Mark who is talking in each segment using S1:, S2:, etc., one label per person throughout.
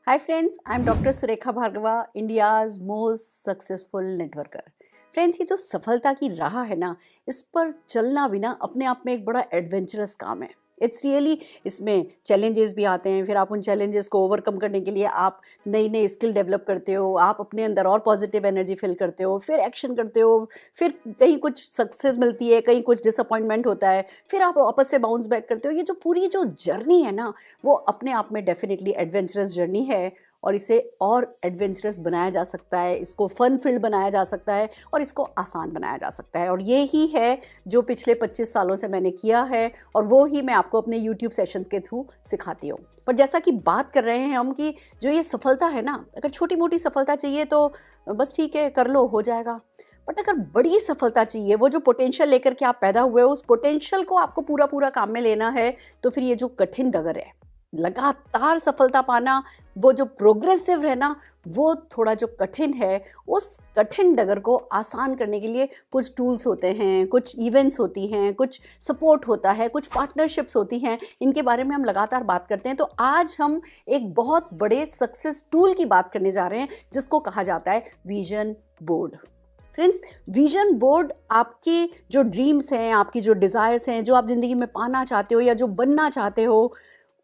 S1: Hi friends, I'm Dr. Surekha Bhargava, India's most successful networker. Friends, ये जो सफलता की राह है ना, इस पर चलना भी ना अपने आप में एक बड़ा एडवेंचरस काम है। इट्स रियली, इसमें चैलेंजेस भी आते हैं, फिर आप उन चैलेंजेस को ओवरकम करने के लिए आप नई नई स्किल डेवलप करते हो, आप अपने अंदर और पॉजिटिव एनर्जी फील करते हो, फिर एक्शन करते हो, फिर कहीं कुछ सक्सेस मिलती है, कहीं कुछ डिसअपॉइंटमेंट होता है, फिर आप वापस से बाउंस बैक करते हो। ये जो पूरी जो जर्नी है ना, वो अपने आप में डेफिनेटली एडवेंचरस जर्नी है और इसे और एडवेंचरस बनाया जा सकता है, इसको फन फील्ड बनाया जा सकता है और इसको आसान बनाया जा सकता है। और ये ही है जो पिछले 25 सालों से मैंने किया है और वो ही मैं आपको अपने YouTube सेशंस के थ्रू सिखाती हूँ। पर जैसा कि बात कर रहे हैं हम कि जो ये सफलता है ना, अगर छोटी मोटी सफलता चाहिए तो बस ठीक है, कर लो, हो जाएगा। बट अगर बड़ी सफलता चाहिए, वो जो पोटेंशियल लेकर के आप पैदा हुए हो, उस पोटेंशियल को आपको पूरा पूरा काम में लेना है, तो फिर ये जो कठिन डगर है, लगातार सफलता पाना, वो जो प्रोग्रेसिव रहना, वो थोड़ा जो कठिन है, उस कठिन डगर को आसान करने के लिए कुछ टूल्स होते हैं, कुछ इवेंट्स होती हैं, कुछ सपोर्ट होता है, कुछ पार्टनरशिप्स होती हैं। इनके बारे में हम लगातार बात करते हैं। तो आज हम एक बहुत बड़े सक्सेस टूल की बात करने जा रहे हैं, जिसको कहा जाता है vision board. Friends, vision board आपके जो ड्रीम्स हैं, आपकी जो डिज़ायर्स हैं, जो आप ज़िंदगी में पाना चाहते हो या जो बनना चाहते हो,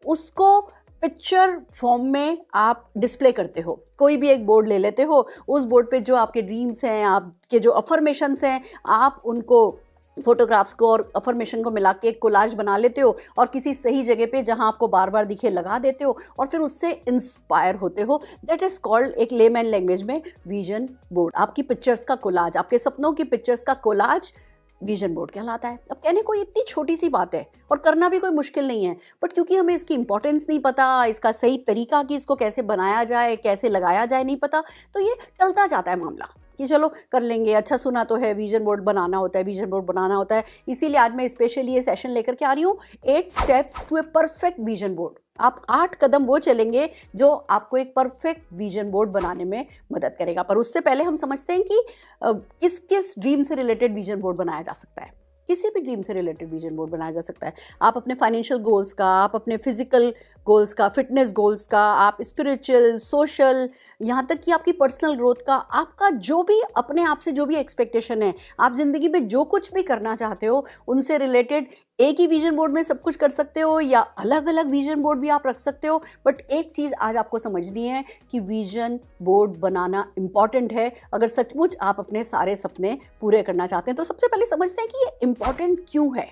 S1: उसको पिक्चर फॉर्म में आप डिस्प्ले करते हो। कोई भी एक बोर्ड ले लेते हो, उस बोर्ड पे जो आपके ड्रीम्स हैं, आपके जो अफर्मेशंस हैं, आप उनको फोटोग्राफ्स को और अफर्मेशन को मिला के एक कोलाज बना लेते हो और किसी सही जगह पे जहां आपको बार बार दिखे लगा देते हो और फिर उससे इंस्पायर होते हो। दैट इज कॉल्ड, एक लेमैन लैंग्वेज में, विजन बोर्ड। आपकी पिक्चर्स का कोलाज, आपके सपनों की पिक्चर्स का कोलाज विजन बोर्ड कहलाता है। अब कहने को इतनी छोटी सी बात है और करना भी कोई मुश्किल नहीं है, बट क्योंकि हमें इसकी इंपॉर्टेंस नहीं पता, इसका सही तरीका कि इसको कैसे बनाया जाए, कैसे लगाया जाए नहीं पता, तो ये टलता जाता है मामला कि चलो कर लेंगे, अच्छा सुना तो है, विजन बोर्ड बनाना होता है, विजन बोर्ड बनाना होता है। इसीलिए आज मैं स्पेशली ये सेशन लेकर के आ रही हूँ, 8 steps to a perfect vision board. आप 8 कदम वो चलेंगे जो आपको एक परफेक्ट विजन बोर्ड बनाने में मदद करेगा। पर उससे पहले हम समझते हैं कि किस किस ड्रीम से रिलेटेड विजन बोर्ड बनाया जा सकता है। किसी भी ड्रीम से रिलेटेड विजन बोर्ड बनाया जा सकता है। आप अपने फाइनेंशियल गोल्स का, आप अपने फिजिकल गोल्स का, फिटनेस गोल्स का, आप स्पिरिचुअल, सोशल, यहाँ तक कि आपकी पर्सनल ग्रोथ का, आपका जो भी अपने आप से जो भी एक्सपेक्टेशन है, आप ज़िंदगी में जो कुछ भी करना चाहते हो, उनसे रिलेटेड एक ही विजन बोर्ड में सब कुछ कर सकते हो या अलग अलग विजन बोर्ड भी आप रख सकते हो। बट एक चीज़ आज आपको समझनी है कि विजन बोर्ड बनाना इम्पॉर्टेंट है अगर सचमुच आप अपने सारे सपने पूरे करना चाहते हैं। तो सबसे पहले समझते हैं कि ये इम्पॉर्टेंट क्यों है,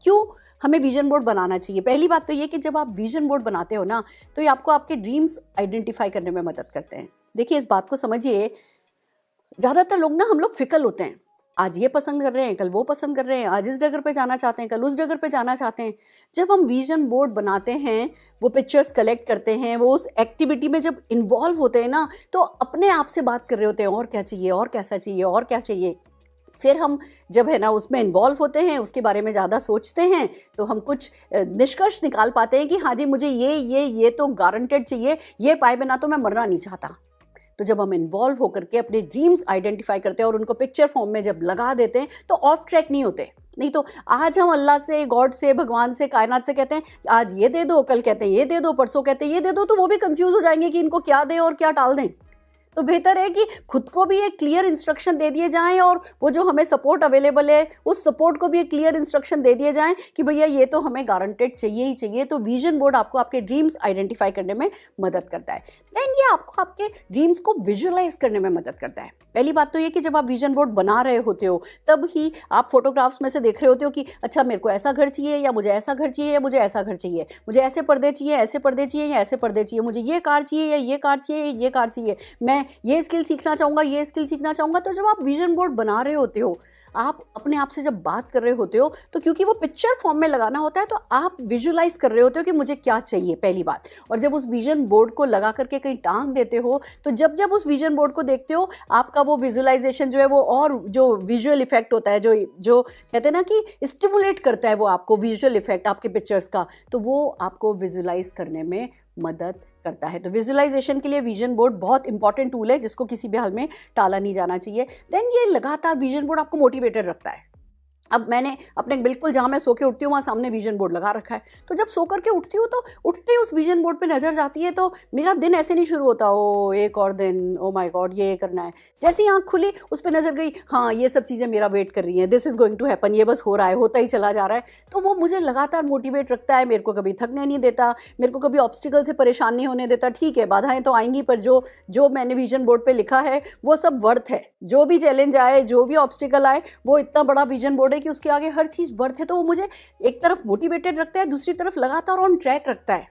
S1: क्यों हमें विजन बोर्ड बनाना चाहिए। पहली बात तो ये कि जब आप विजन बोर्ड बनाते हो ना, तो ये आपको आपके ड्रीम्स आइडेंटिफाई करने में मदद करते हैं। देखिए, इस बात को समझिए, ज़्यादातर लोग ना, हम लोग फिकल होते हैं। आज ये पसंद कर रहे हैं, कल वो पसंद कर रहे हैं, आज इस जगह पे जाना चाहते हैं, कल उस जगह पे जाना चाहते हैं। जब हम विजन बोर्ड बनाते हैं, वो पिक्चर्स कलेक्ट करते हैं, वो उस एक्टिविटी में जब इन्वॉल्व होते हैं ना, तो अपने आप से बात कर रहे होते हैं, और क्या चाहिए, और कैसा चाहिए, और क्या चाहिए। फिर हम जब है ना उसमें इन्वॉल्व होते हैं, उसके बारे में ज़्यादा सोचते हैं, तो हम कुछ निष्कर्ष निकाल पाते हैं कि हाँ जी, मुझे ये तो गारंटेड चाहिए, ये पाए बिना तो मैं मरना नहीं चाहता। तो जब हम इन्वॉल्व होकर के अपने ड्रीम्स आइडेंटिफाई करते हैं और उनको पिक्चर फॉर्म में जब लगा देते हैं, तो ऑफ ट्रैक नहीं होते। नहीं तो आज हम अल्लाह से, गॉड से, भगवान से, कायनात से कहते हैं आज ये दे दो, कल कहते हैं ये दे दो, परसों कहते हैं ये दे दो, तो वो भी कंफ्यूज हो जाएंगे कि इनको क्या दें और क्या टाल दें। तो बेहतर है कि खुद को भी एक क्लियर इंस्ट्रक्शन दे दिए जाएं और वो जो हमें सपोर्ट अवेलेबल है, उस सपोर्ट को भी एक क्लियर इंस्ट्रक्शन दे दिए जाएं कि भैया ये तो हमें गारंटेड चाहिए ही चाहिए। तो विजन बोर्ड आपको आपके ड्रीम्स आइडेंटिफाई करने में मदद करता है। देन ये आपको आपके ड्रीम्स को विजुअलाइज करने में मदद करता है। पहली बात तो ये कि जब आप विजन बोर्ड बना रहे होते हो, तब ही आप फोटोग्राफ्स में से देख रहे होते हो कि अच्छा, मेरे को ऐसा घर चाहिए, या मुझे ऐसा घर चाहिए, या मुझे ऐसा घर चाहिए, मुझे ऐसे पर्दे चाहिए, ऐसे पर्दे चाहिए, या ऐसे पर्दे चाहिए, मुझे ये कार चाहिए, या ये कार चाहिए, ये कार चाहिए, मैं ये स्किल सीखना चाहूँगा, ये स्किल सीखना चाहूँगा। तो जब आप विजन बोर्ड बना रहे होते हो, आप अपने आप से जब बात कर रहे होते हो, तो क्योंकि वो पिक्चर फॉर्म में लगाना होता है, तो आप विजुअलाइज कर रहे होते हो कि मुझे क्या चाहिए, पहली बात। और जब उस विजन बोर्ड को लगा करके कहीं टांग देते हो, तो जब जब उस विजन बोर्ड को देखते हो, आपका वो विजुअलाइजेशन जो है, वो और जो विजुअल इफेक्ट होता है, जो कहते हैं ना कि स्टिमुलेट करता है वो आपको विजुअल इफेक्ट आपके पिक्चर्स का, तो वो आपको विजुअलाइज करने में मदद करता है। तो विजुअलाइजेशन के लिए विजन बोर्ड बहुत इंपॉर्टेंट टूल है, जिसको किसी भी हाल में टाला नहीं जाना चाहिए। देन ये लगातार विजन बोर्ड आपको मोटिवेटेड रखता है। अब मैंने अपने बिल्कुल जहाँ मैं सो के उठती हूँ वहाँ सामने विजन बोर्ड लगा रखा है, तो जब सो करके उठती हूँ तो उठते ही उस विजन बोर्ड पे नज़र जाती है, तो मेरा दिन ऐसे नहीं शुरू होता ओ एक और दिन, ओ माय गॉड ये करना है। जैसे ही आँख खुली उस पर नज़र गई, हाँ ये सब चीज़ें मेरा वेट कर रही हैं, this is going to happen, ये बस हो रहा है, होता ही चला जा रहा है। तो वो मुझे लगातार मोटिवेट रखता है, मेरे को कभी थकने नहीं देता, मेरे को कभी ऑब्स्टिकल से परेशान नहीं होने देता। ठीक है बाधाएं तो आएंगी, पर जो जो मैंने विजन बोर्ड पे लिखा है वो सब वर्थ है। जो भी चैलेंज आए, जो भी ऑब्स्टिकल आए, वो इतना बड़ा विजन बोर्ड है कि उसके आगे हर चीज़ वर्थ है। तो वो मुझे एक तरफ मोटिवेटेड रखता है, दूसरी तरफ लगातार ऑन ट्रैक रखता है।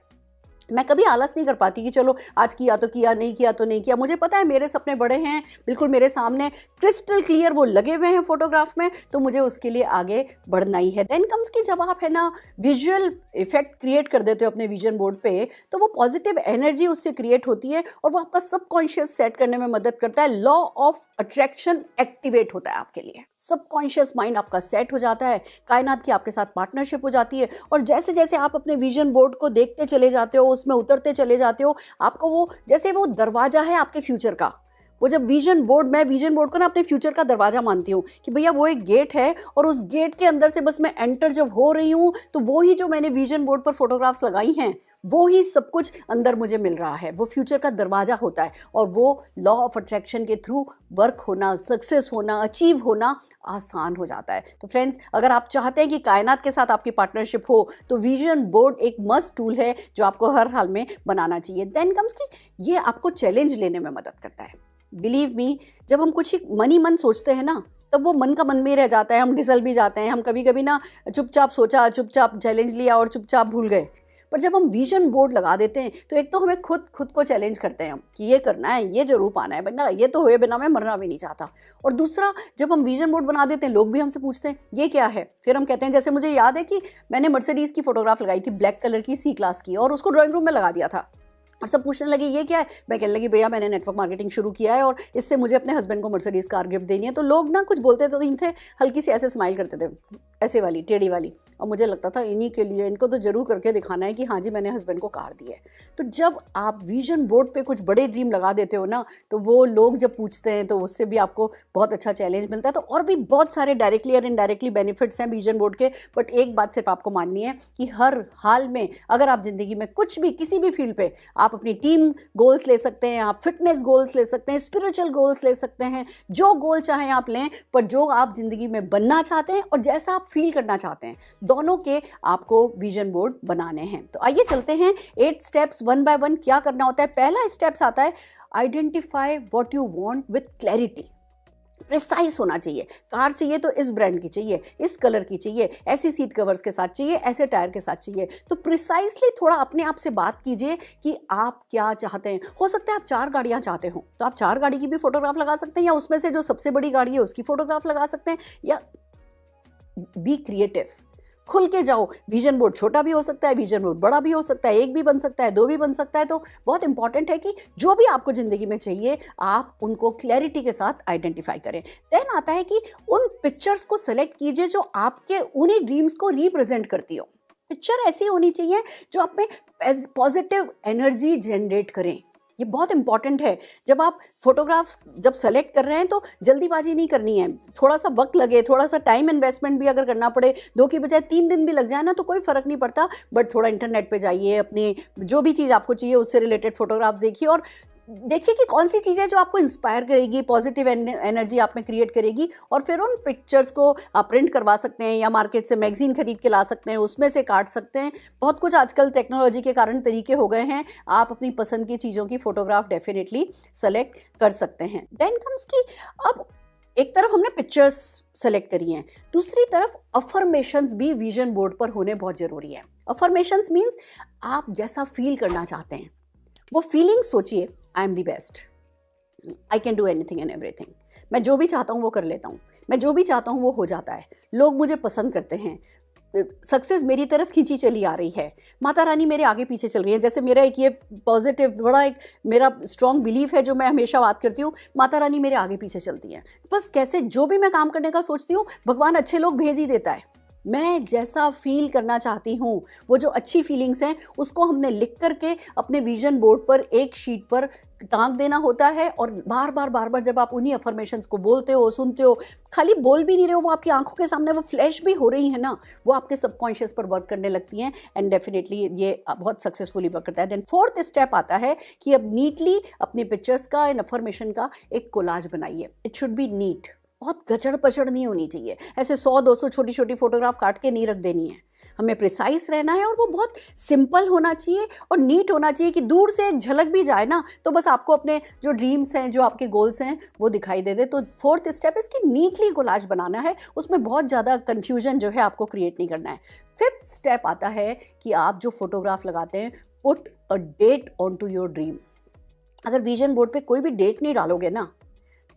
S1: मैं कभी आलस नहीं कर पाती कि चलो आज किया तो किया, नहीं किया तो नहीं किया। मुझे पता है मेरे सपने बड़े हैं, बिल्कुल मेरे सामने क्रिस्टल क्लियर वो लगे हुए हैं फोटोग्राफ में, तो मुझे उसके लिए आगे बढ़ना ही है। देन कम्स कि जब आप है ना विजुअल इफेक्ट क्रिएट कर देते हो अपने विजन बोर्ड पे, तो वो पॉजिटिव एनर्जी उससे क्रिएट होती है और वो आपका सबकॉन्शियस सेट करने में मदद करता है। लॉ ऑफ अट्रैक्शन एक्टिवेट होता है आपके लिए, सबकॉन्शियस माइंड आपका सेट हो जाता है, कायनात की आपके साथ पार्टनरशिप हो जाती है। और जैसे जैसे आप अपने विजन बोर्ड को देखते चले जाते हो, उसमें उतरते चले जाते हो, आपको वो जैसे वो दरवाजा है आपके फ्यूचर का। वो जब विजन बोर्ड, मैं विजन बोर्ड को ना अपने फ्यूचर का दरवाजा मानती हूँ कि भैया वो एक गेट है और उस गेट के अंदर से बस मैं एंटर जब हो रही हूँ तो वो ही जो मैंने विजन बोर्ड पर फोटोग्राफ्स लगाई हैं वो ही सब कुछ अंदर मुझे मिल रहा है। वो फ्यूचर का दरवाजा होता है और वो लॉ ऑफ अट्रैक्शन के थ्रू वर्क होना, सक्सेस होना, अचीव होना आसान हो जाता है। तो फ्रेंड्स, अगर आप चाहते हैं कि कायनात के साथ आपकी पार्टनरशिप हो तो विजन बोर्ड एक मस्ट टूल है जो आपको हर हाल में बनाना चाहिए। देन कम्स कि ये आपको चैलेंज लेने में मदद करता है। बिलीव मी, जब हम कुछ मन ही मन सोचते हैं ना, तब वो मन का मन में ही रह जाता है, हम डिसल भी जाते हैं। हम कभी कभी ना चुपचाप सोचा, चुपचाप चैलेंज लिया और चुपचाप भूल गए। पर जब हम विजन बोर्ड लगा देते हैं तो एक तो हमें खुद को चैलेंज करते हैं हम कि ये करना है, ये जरूर पाना है, वरना ये तो हुए बिना मैं मरना भी नहीं चाहता। और दूसरा, जब हम विजन बोर्ड बना देते हैं, लोग भी हमसे पूछते हैं ये क्या है, फिर हम कहते हैं, जैसे मुझे याद है कि मैंने मर्सिडीज की फोटोग्राफ लगाई थी, ब्लैक कलर की सी क्लास की, और उसको ड्राइंग रूम में लगा दिया था और सब पूछने लगे ये क्या है। मैं कहने लगी भैया मैंने नेटवर्क मार्केटिंग शुरू किया है और इससे मुझे अपने हस्बैंड को मर्सिडीज कार गिफ्ट देनी है। तो लोग ना कुछ बोलते तो इनसे हल्की सी ऐसे स्माइल करते थे, ऐसे वाली टेढ़ी वाली, और मुझे लगता था इन्हीं के लिए, इनको तो जरूर करके दिखाना है कि हाँ जी मैंने हस्बैंड को कार दी है। तो जब आप विजन बोर्ड पे कुछ बड़े ड्रीम लगा देते हो ना, तो वो लोग जब पूछते हैं तो उससे भी आपको बहुत अच्छा चैलेंज मिलता है। तो और भी बहुत सारे डायरेक्टली और इनडायरेक्टली बेनिफिट्स हैं विजन बोर्ड के, बट एक बात सिर्फ आपको माननी है कि हर हाल में अगर आप जिंदगी में कुछ भी, किसी भी फील्ड पे, आप अपनी टीम गोल्स ले सकते हैं, आप फिटनेस गोल्स ले सकते हैं, स्पिरिचुअल गोल्स ले सकते हैं, जो गोल चाहें आप लें, पर जो आप जिंदगी में बनना चाहते हैं और जैसा आप फील करना चाहते हैं, दोनों के आपको विजन बोर्ड बनाने हैं। तो आइए चलते हैं 8 स्टेप्स, 1 बाय 1 क्या करना होता है। पहला स्टेप्स आता है identify what you want with clarity. Precise होना चाहिए। कार चाहिए तो इस ब्रांड की चाहिए, इस कलर की चाहिए, ऐसी सीट कवर्स के साथ चाहिए, ऐसे टायर के साथ चाहिए। तो प्रिसाइजली थोड़ा अपने आप से बात कीजिए कि आप क्या चाहते हैं। हो सकता है आप 4 गाड़ियां चाहते हो तो आप 4 गाड़ी की भी फोटोग्राफ लगा सकते हैं, या उसमें से जो सबसे बड़ी गाड़ी है उसकी फोटोग्राफ लगा सकते हैं। या बी क्रिएटिव, खुल के जाओ। विजन बोर्ड छोटा भी हो सकता है, विजन बोर्ड बड़ा भी हो सकता है, 1 भी बन सकता है, 2 भी बन सकता है। तो बहुत इंपॉर्टेंट है कि जो भी आपको जिंदगी में चाहिए आप उनको क्लैरिटी के साथ आइडेंटिफाई करें। देन आता है कि उन पिक्चर्स को सेलेक्ट कीजिए जो आपके उन्हीं ड्रीम्स को रिप्रेजेंट करती हो। पिक्चर ऐसी होनी चाहिए जो आप में पॉजिटिव एनर्जी जनरेट करें। ये बहुत इंपॉर्टेंट है। जब आप फोटोग्राफ्स जब सेलेक्ट कर रहे हैं तो जल्दीबाजी नहीं करनी है, थोड़ा सा वक्त लगे, थोड़ा सा टाइम इन्वेस्टमेंट भी अगर करना पड़े, 2 की बजाय 3 दिन भी लग जाए ना तो कोई फर्क नहीं पड़ता। बट थोड़ा इंटरनेट पे जाइए, अपनी जो भी चीज़ आपको चाहिए उससे रिलेटेड फोटोग्राफ्स देखिए और देखिए कि कौन सी चीज़ें जो आपको इंस्पायर करेगी, पॉजिटिव एनर्जी आप में क्रिएट करेगी, और फिर उन पिक्चर्स को आप प्रिंट करवा सकते हैं या मार्केट से मैगजीन खरीद के ला सकते हैं, उसमें से काट सकते हैं। बहुत कुछ आजकल टेक्नोलॉजी के कारण तरीके हो गए हैं, आप अपनी पसंद की चीज़ों की फोटोग्राफ डेफिनेटली सेलेक्ट कर सकते हैं। देन कम्स की अब एक तरफ हमने पिक्चर्स सेलेक्ट करी हैं, दूसरी तरफ अफर्मेशंस भी विजन बोर्ड पर होने बहुत ज़रूरी है। अफर्मेशंस मीन्स आप जैसा फील करना चाहते हैं वो फीलिंग सोचिए। I am the best, I can do anything and everything. मैं जो भी चाहता हूँ वो कर लेता हूँ, मैं जो भी चाहता हूँ वो हो जाता है, लोग मुझे पसंद करते हैं, सक्सेस मेरी तरफ खींची चली आ रही है, माता रानी मेरे आगे पीछे चल रही है। जैसे मेरा एक ये पॉजिटिव बड़ा एक मेरा स्ट्रॉन्ग बिलीफ है जो मैं हमेशा बात करती हूँ, माता रानी मेरे आगे पीछे चलती हैं। बस कैसे जो भी मैं काम करने का सोचती हूँ भगवान अच्छे लोग भेज ही देता है। मैं जैसा फील करना चाहती हूँ वो जो अच्छी फीलिंग्स हैं उसको हमने लिख करके अपने विजन बोर्ड पर एक शीट पर टांग देना होता है। और बार बार जब आप उन्हीं अफर्मेशंस को बोलते हो, सुनते हो, खाली बोल भी नहीं रहे हो, वो आपकी आंखों के सामने वो फ्लैश भी हो रही है ना, वो आपके सबकॉन्शियस पर वर्क करने लगती हैं एंड डेफिनेटली ये बहुत सक्सेसफुली वर्क करता है। देन फोर्थ स्टेप आता है कि अब नीटली अपनी पिक्चर्स का एंड अफर्मेशन का एक कोलाज बनाइए। इट शुड बी नीट, बहुत गचड़ पचड़ नहीं होनी चाहिए, ऐसे 100-200 छोटी छोटी फोटोग्राफ काट के नहीं रख देनी है। हमें प्रिसाइज रहना है और वो बहुत सिंपल होना चाहिए और नीट होना चाहिए कि दूर से एक झलक भी जाए ना तो बस आपको अपने जो ड्रीम्स हैं, जो आपके गोल्स हैं, वो दिखाई दे दे। तो फोर्थ स्टेप इसकी नीटली कोलाज बनाना है, उसमें बहुत ज़्यादा कन्फ्यूजन जो है आपको क्रिएट नहीं करना है। फिफ्थ स्टेप आता है कि आप जो फोटोग्राफ लगाते हैं, put a date on to your dream. अगर विजन बोर्ड पे कोई भी डेट नहीं डालोगे ना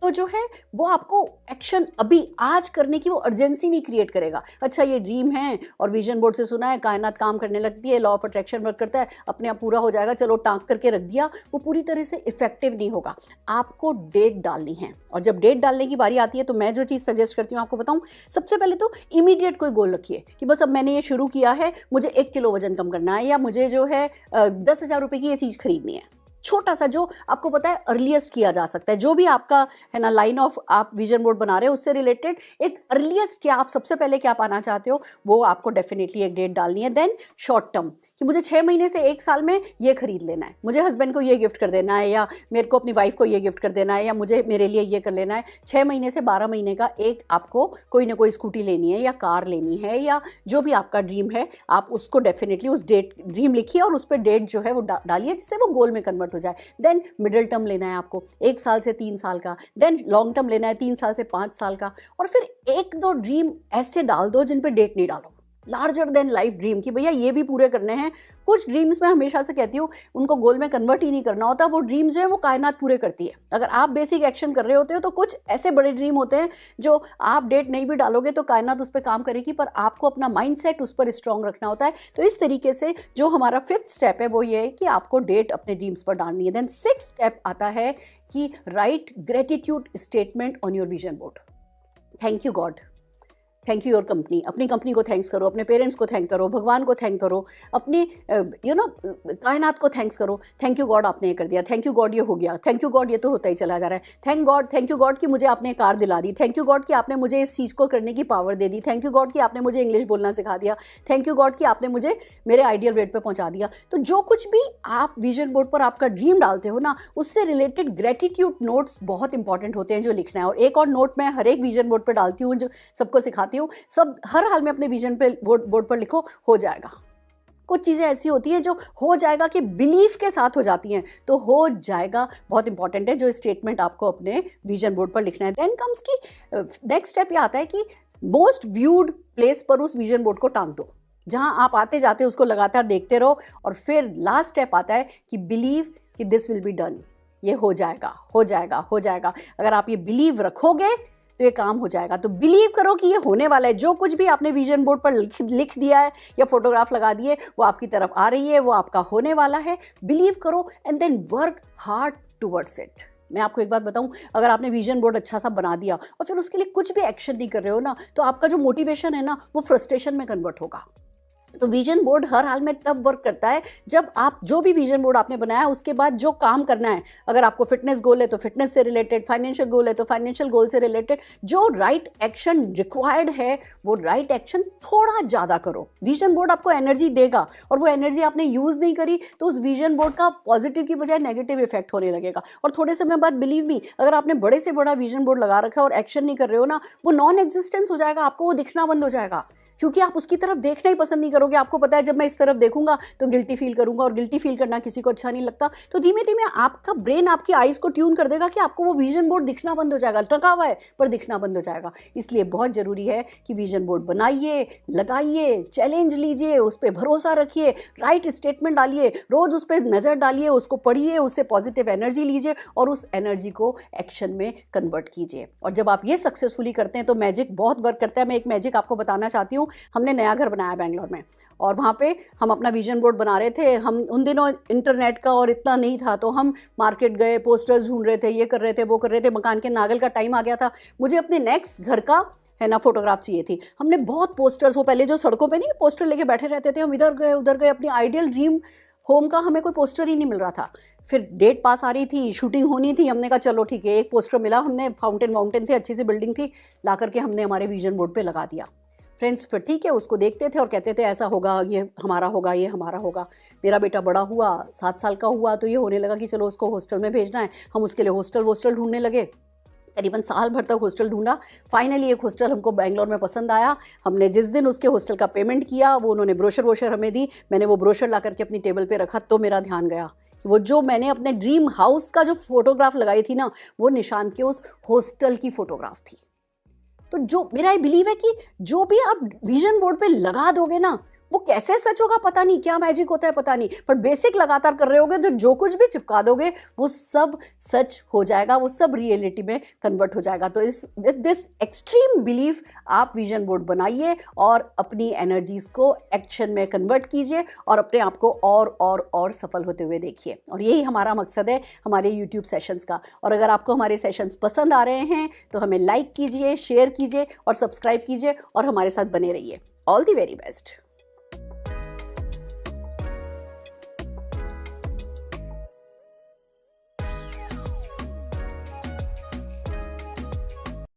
S1: तो जो है वो आपको एक्शन अभी आज करने की वो अर्जेंसी नहीं क्रिएट करेगा। अच्छा ये ड्रीम है और विजन बोर्ड से सुना है, कायनात काम करने लगती है, लॉ ऑफ अट्रैक्शन वर्क करता है, अपने आप पूरा हो जाएगा, चलो टांग करके रख दिया, वो पूरी तरह से इफेक्टिव नहीं होगा। आपको डेट डालनी है और जब डेट डालने की बारी आती है तो मैं जो चीज़ सजेस्ट करती हूँ आपको बताऊँ, सबसे पहले तो इमीडिएट कोई गोल रखिए कि बस अब मैंने ये शुरू किया है, मुझे 1 किलो वजन कम करना है या मुझे जो है 10,000 रुपये की ये चीज़ खरीदनी है। छोटा सा जो आपको पता है अर्लीस्ट किया जा सकता है, जो भी आपका है ना लाइन ऑफ आप विजन बोर्ड बना रहे हो उससे रिलेटेड एक अर्लीस्ट क्या आप सबसे पहले क्या पाना चाहते हो वो आपको डेफिनेटली एक डेट डालनी है। देन शॉर्ट टर्म कि मुझे 6 महीने से 1 साल में ये खरीद लेना है, मुझे हस्बैंड को ये गिफ्ट कर देना है या मेरे को अपनी वाइफ को ये गिफ्ट कर देना है या मुझे मेरे लिए ये कर लेना है। 6 महीने से 12 महीने का एक आपको कोई ना कोई स्कूटी लेनी है या कार लेनी है या जो भी आपका ड्रीम है आप उसको डेफिनेटली उस डेट ड्रीम लिखिए और उस पर डेट जो है वो डालिए जिससे वो गोल में कन्वर्ट हो जाए। देन मिडिल टर्म लेना है आपको 1 साल से 3 साल का, देन लॉन्ग टर्म लेना है 3 साल से 5 साल का और फिर 1-2 ड्रीम ऐसे डाल दो जिन पे डेट नहीं डालो, लार्जर देन लाइफ ड्रीम कि भैया ये भी पूरे करने हैं। कुछ ड्रीम्स मैं हमेशा से कहती हूँ उनको गोल में कन्वर्ट ही नहीं करना होता, वो ड्रीम्स जो है वो कायनात पूरे करती है। अगर आप बेसिक एक्शन कर रहे होते हो तो कुछ ऐसे बड़े ड्रीम होते हैं जो आप डेट नहीं भी डालोगे तो कायनात उस पर काम करेगी, पर आपको अपना माइंडसेट उस पर स्ट्रॉन्ग रखना होता है। तो इस तरीके से जो हमारा 5th स्टेप है वो ये है कि आपको डेट अपने ड्रीम्स पर डालनी है। देन 6th स्टेप आता है कि right gratitude statement on your vision board. Thank you God, thank you your company, अपनी कंपनी को थैंक्स करो, अपने पेरेंट्स को थैंक करो, भगवान को थैंक करो, अपने कायनात को थैंक्स करो। थैंक यू गॉड आपने ये कर दिया, थैंक यू गॉड ये हो गया, थैंक यू गॉड ये तो होता ही चला जा रहा है, थैंक यू गॉड कि मुझे आपने कार दिला दी, थैंक यू गॉड कि आपने मुझे इस चीज़ को करने की power they the, thank you God कि आपने मुझे इंग्लिश बोलना सिखा दिया, थैंक यू गॉड कि आपने मुझे मेरे आइडियल वेट पर पहुँचा दिया। तो जो कुछ भी आप विजन बोर्ड पर आपका ड्रीम डालते हो ना उससे रिलेटेड ग्रेटिट्यूड नोट्स बहुत इंपॉर्टेंट होते हैं जो लिखना है। और एक और नोट मैं हर एक विजन बोर्ड पर डालती हूँ जो सबको सिखाती हूँ, सब हर हाल में अपने विजन पे बोर्ड पर लिखो हो जाएगा। कुछ चीज़ें ऐसी होती है जो हो जाएगा कि बिलीफ के साथ हो जाती हैं, तो हो जाएगा बहुत इंपॉर्टेंट है जो स्टेटमेंट आपको अपने विजन बोर्ड पर लिखना है। देन कम्स की नेक्स्ट स्टेप ये आता है कि मोस्ट व्यूड प्लेस पर उस विजन बोर्ड को टांग दो, जहां आप आते जाते उसको लगातार देखते रहो। और फिर लास्ट स्टेप आता है कि बिलीव कि दिस विल बी डन, ये हो जाएगा हो जाएगा हो जाएगा। अगर आप ये बिलीव रखोगे तो ये काम हो जाएगा। तो बिलीव करो कि ये होने वाला है, जो कुछ भी आपने विजन बोर्ड पर लिख दिया है या फोटोग्राफ लगा दिए वो आपकी तरफ आ रही है, वो आपका होने वाला है। बिलीव करो and then work hard towards it. मैं आपको एक बात बताऊं, अगर आपने विजन बोर्ड अच्छा सा बना दिया और फिर उसके लिए कुछ भी एक्शन नहीं कर रहे हो ना तो आपका जो मोटिवेशन है ना वो फ्रस्ट्रेशन में कन्वर्ट होगा। तो विजन बोर्ड हर हाल में तब वर्क करता है जब आप जो भी विजन बोर्ड आपने बनाया है उसके बाद जो काम करना है, अगर आपको फिटनेस गोल है तो फिटनेस से रिलेटेड, फाइनेंशियल गोल है तो फाइनेंशियल गोल से रिलेटेड, जो राइट एक्शन रिक्वायर्ड है वो राइट एक्शन थोड़ा ज़्यादा करो। विजन बोर्ड आपको एनर्जी देगा और वो एनर्जी आपने यूज़ नहीं करी तो उस विजन बोर्ड का पॉजिटिव की बजाय नेगेटिव इफेक्ट होने लगेगा। और थोड़े समय बाद बिलीव मी, अगर आपने बड़े से बड़ा विजन बोर्ड लगा रखा है और एक्शन नहीं कर रहे हो ना, वो नॉन एग्जिस्टेंस हो जाएगा, आपको वो दिखना बंद हो जाएगा क्योंकि आप उसकी तरफ देखना ही पसंद नहीं करोगे। आपको पता है जब मैं इस तरफ देखूंगा तो गिल्टी फील करूंगा और गिल्टी फील करना किसी को अच्छा नहीं लगता। तो धीमे धीमे आपका ब्रेन आपकी आईज को ट्यून कर देगा कि आपको वो विजन बोर्ड दिखना बंद हो जाएगा, टका हुआ है पर दिखना बंद हो जाएगा। इसलिए बहुत जरूरी है कि विजन बोर्ड बनाइए, लगाइए, चैलेंज लीजिए, उस पर भरोसा रखिए, राइट स्टेटमेंट डालिए, रोज उस पर नजर डालिए, उसको पढ़िए, उससे पॉजिटिव एनर्जी लीजिए और उस एनर्जी को एक्शन में कन्वर्ट कीजिए। और जब आप ये सक्सेसफुली करते हैं तो मैजिक बहुत वर्क करता है। मैं एक मैजिक आपको बताना चाहती हूँ। हमने नया घर बनाया बेंगलोर में और वहाँ पे हम अपना विजन बोर्ड बना रहे थे। हम उन दिनों इंटरनेट का और इतना नहीं था तो हम मार्केट गए, पोस्टर्स ढूंढ रहे थे, ये कर रहे थे, वो कर रहे थे। मकान के नागल का टाइम आ गया था, मुझे अपने नेक्स्ट घर का है ना फोटोग्राफ चाहिए थी। हमने बहुत पोस्टर्स, वो पहले जो सड़कों पे नहीं पोस्टर लेके बैठे रहते थे, हम इधर गए उधर गए, अपनी आइडियल ड्रीम होम का हमें कोई पोस्टर ही नहीं मिल रहा था। फिर डेट पास आ रही थी, शूटिंग होनी थी, हमने कहा चलो ठीक है, एक पोस्टर मिला, हमने फाउंटेन वाउंटेन थे, अच्छी सी बिल्डिंग थी, ला करके हमने हमारे विजन बोर्ड पे लगा दिया। फ्रेंड्स फिर ठीक है, उसको देखते थे और कहते थे ऐसा होगा, ये हमारा होगा, ये हमारा होगा। मेरा बेटा बड़ा हुआ, 7 साल का हुआ, तो ये होने लगा कि चलो उसको हॉस्टल में भेजना है। हम उसके लिए हॉस्टल ढूंढने लगे, करीबन साल भर तक हॉस्टल ढूंढा। फाइनली एक हॉस्टल हमको बैंगलोर में पसंद आया। हमने जिस दिन उसके हॉस्टल का पेमेंट किया, वो उन्होंने ब्रोशर हमें दी, मैंने वो ब्रोशर ला करके अपनी टेबल पे रखा, तो मेरा ध्यान गया कि वो जो मैंने अपने ड्रीम हाउस का जो फोटोग्राफ लगाई थी ना, वो निशांत के उस हॉस्टल की फोटोग्राफ थी। तो जो मेरा ये बिलीव है कि जो भी आप विजन बोर्ड पे लगा दोगे ना, वो कैसे सच होगा पता नहीं, क्या मैजिक होता है पता नहीं, पर बेसिक लगातार कर रहे होगे तो जो कुछ भी चिपका दोगे वो सब सच हो जाएगा, वो सब रियलिटी में कन्वर्ट हो जाएगा। तो विद दिस एक्सट्रीम बिलीफ आप विजन बोर्ड बनाइए और अपनी एनर्जीज को एक्शन में कन्वर्ट कीजिए और अपने आप को और सफल होते हुए देखिए। और यही हमारा मकसद है हमारे यूट्यूब सेशंस का। और अगर आपको हमारे सेशंस पसंद आ रहे हैं तो हमें लाइक कीजिए, शेयर कीजिए और सब्सक्राइब कीजिए और हमारे साथ बने रहिए। All the very best.